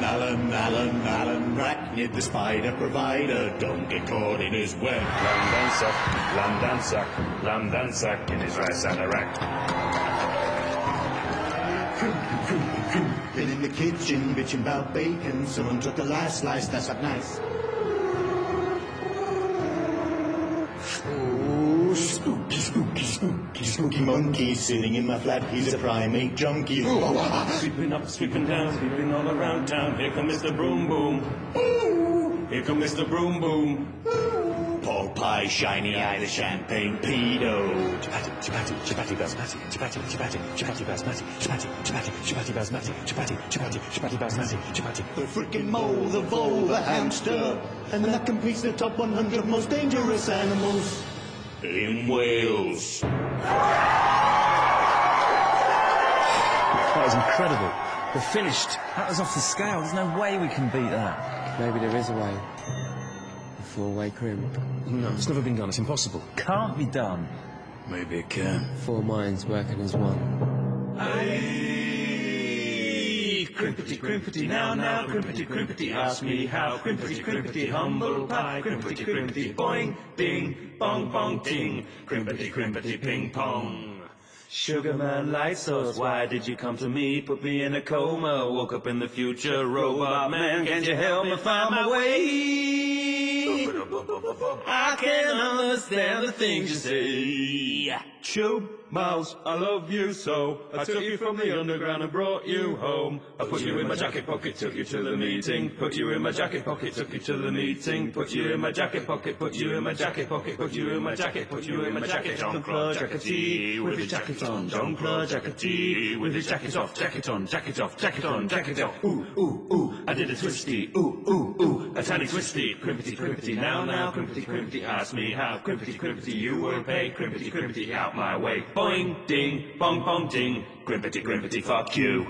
Alan, arachnid, the spider provider, don't get caught in his web. Lamb and suck, in his rice and a rack. Been in the kitchen, bitching about bacon, someone took the last slice, that's not nice. Oh, spooky monkey sitting in my flat, he's a primate junkie. Sweeping up, sweeping down, sweeping all around town, here come Mr. Broom Boom. Here come Mr. Broom Boom. Pork pie, shiny eye, the champagne pedo. Chapati, basmati, chapati, basmati, chapati. The frickin' mole, the vole, the hamster, and that completes the top 100 most dangerous animals in Wales. That was incredible. We're finished. That was off the scale. There's no way we can beat that. Maybe there is a way. A four-way crimp. No, it's never been done. It's impossible. Can't be done. Maybe it can. Four minds working as one. Aye, crimpty, now, crimpty, ask me how, crimpty, humble pie, crimpty, boing, ding, bong, bong, ding, crimpty, ping, pong. Sugar man, light source, why did you come to me? Put me in a coma, woke up in the future, robot man, can't you help me find my way? I can't understand the things you say. Chew, mouse, I love you so. I took you from the underground and brought you home. I put you in my jacket pocket, took you to the meeting. Put you in my jacket pocket, took you to the meeting. Put you in my jacket pocket, put you in my jacket pocket, put you in my jacket, put you in my jacket. Jean-Claude Jackety with his jacket on. Jean-Claude Jackety with his jacket off, jacket on, jacket off, jacket on, jacket off. Ooh, ooh, ooh, I did a twisty. Ooh, ooh, ooh, a tiny twisty. Crimpty, now, crimpty, ask me how. Crimpty, you won't pay. Crimpty, out my way. Boing, ding, bong, bong, ding. Crimpty, fuck you.